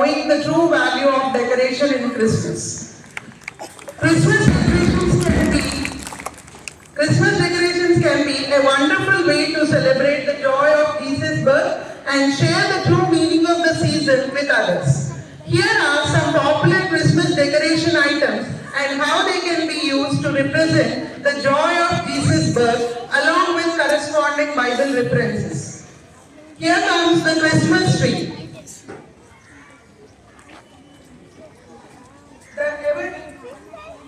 knowing the true value of decoration in Christmas. Christmas decorations can be a wonderful way to celebrate the joy of Jesus' birth and share the true meaning of the season with others. Here are some popular Christmas decoration items and how they can be used to represent the joy of Jesus' birth along with corresponding Bible references. Here comes the Christmas tree.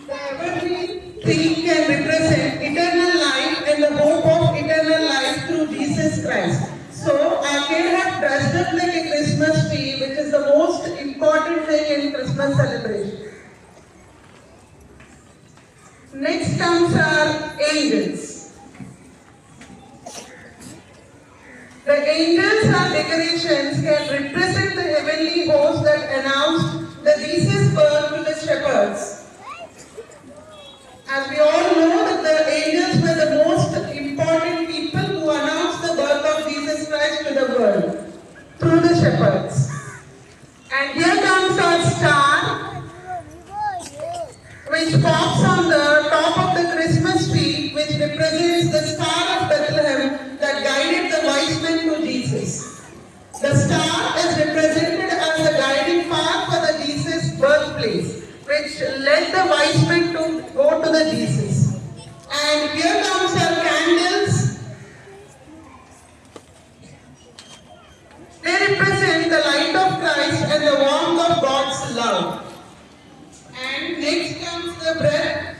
The evergreen tree can represent eternal life and the hope of eternal life through Jesus Christ. So, our kids have dressed up like a Christmas tree, which is the most important thing in Christmas celebration. Next comes our angels. The angels or decorations can represent the heavenly host that announced the Jesus' birth to the shepherds. As we all know that the angels were the most important people who announced the birth of Jesus Christ to the world through the shepherds. And here comes our star, which pops on the top of the Christmas tree, which represents the star of Bethlehem that guided the wise men to Jesus. The star is represented as the guiding path for the Jesus birthplace, which led the wise men to go to the Jesus. And here comes our candles. They represent the light of Christ and the warmth of God's love. And next comes the bread.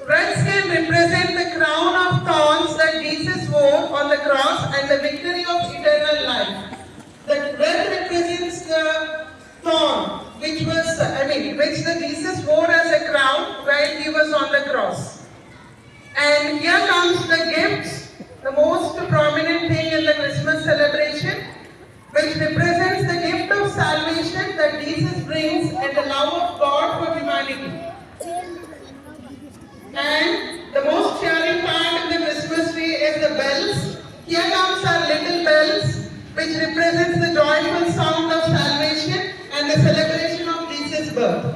Breads can represent the crown of thorns that Jesus wore on the cross and the victory of eternal life. The bread represents the thorn, which the Jesus wore as a crown while he was on the cross. And here comes the gifts, the most prominent thing in the Christmas celebration, which represents the gift of salvation that Jesus brings and the love of God for humanity. And the most cheering part in the Christmas tree is the bells. Here comes our little bells, which represents the joyful sound of salvation and the celebration of Jesus' birth.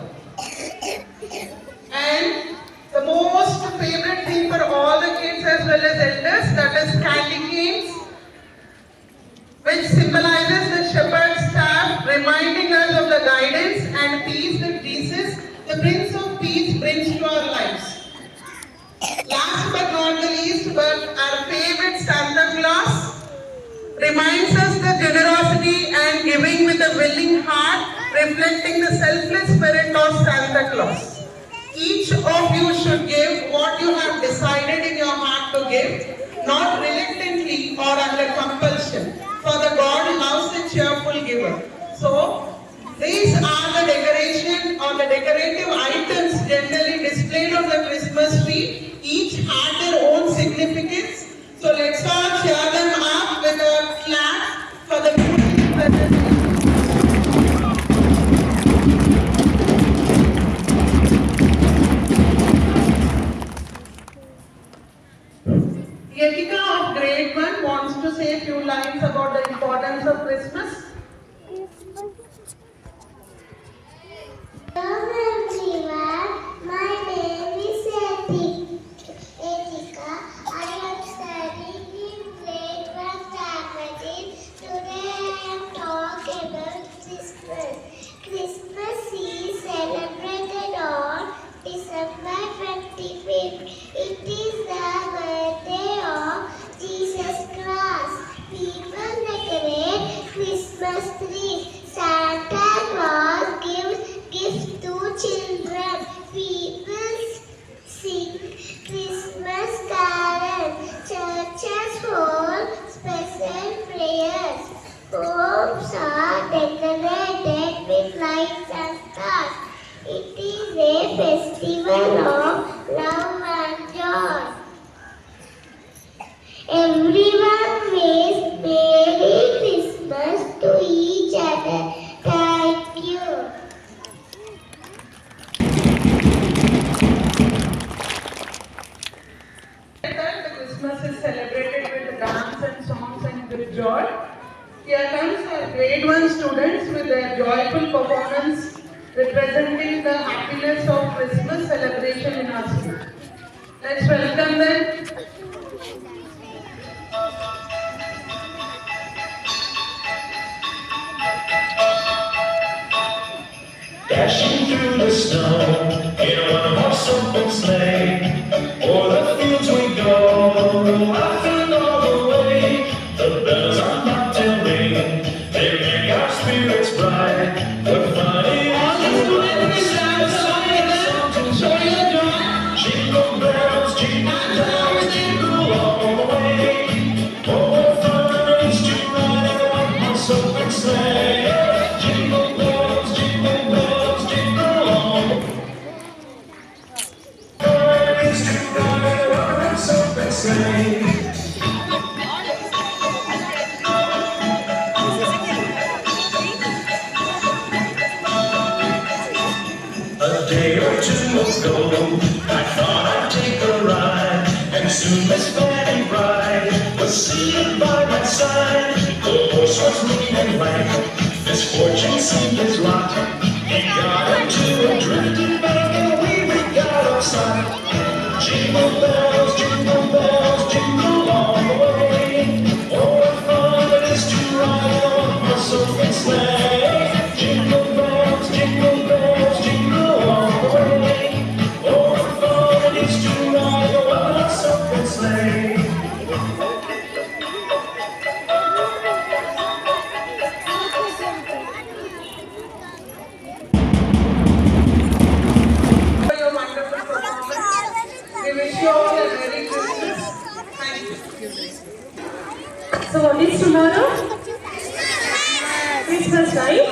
And the most favorite thing for all the kids as well as elders, that is candy canes, which symbolizes the shepherd's staff, reminding us of the guidance and peace that Jesus, the Prince of Peace, brings to our lives. Last but not the least, but our favorite Santa Claus reminds us the generosity and giving with a willing heart, reflecting the selfless spirit of Santa Claus. Each of you should give what you have decided in your heart to give, not reluctantly or under compulsion, for the God loves a cheerful giver. So, these are the decoration or the decorative items generally displayed on the Christmas tree. Each had their own significance. So let's all cheer them up with a clap for the beautiful presentation. Yekika of grade 1 wants to say a few lines about the importance of Christmas. Hello everyone, my name is Etika. I am studying in grade 1 faculty. Today I am talking about Christmas. Christmas is celebrated on December 25th. It is the birthday of Jesus Christ. People decorate Christmas trees. Santa Claus gives gifts to children. People sing Christmas carols. Churches hold special prayers. Homes are decorated with lights and stars. It is a festival of love and joy. Everyone wishes Merry Christmas to each other. Thank you. The Christmas is celebrated with dance and songs and with joy. Here comes our grade 1 students with their joyful performance representing the happiness of Christmas celebration in our school. Let's welcome them. Dashing through the snow in a one-horse open sleigh. O'er the fields we go, laughing all the way. The bells on bobtail ring, they make our spirits bright. What fun it is to live in the show your joy. Jingle bells, jingle all the way. Oh, what fun it is to ride in a one-horse open sleigh. Jingle bells, jingle bells, jingle all the way. Fun it is to ride in a one-horse open sleigh. A day or two ago, I thought I'd take a ride, and soon Miss Fanny Bride was seated by my side. The horse was lean and lank, misfortune seemed his lot. He got into a drifting bank, and we got upside. Jingle bells, jingle all the way. Oh, what fun it is to ride on a open sleigh. Jingle bells, jingle all the way. Oh, what fun it is to ride on a open sleigh. For your wonderful performance. We wish you all a Merry Christmas. Thank you. So what is tomorrow? Christmas, right?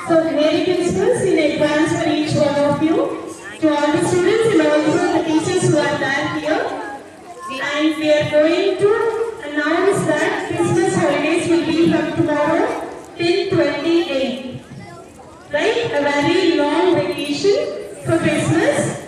So Merry Christmas in advance for each one of you. To all the students and also the teachers who are there here. And we are going to announce that Christmas holidays will be from tomorrow till 28th. Right? A very long vacation for Christmas.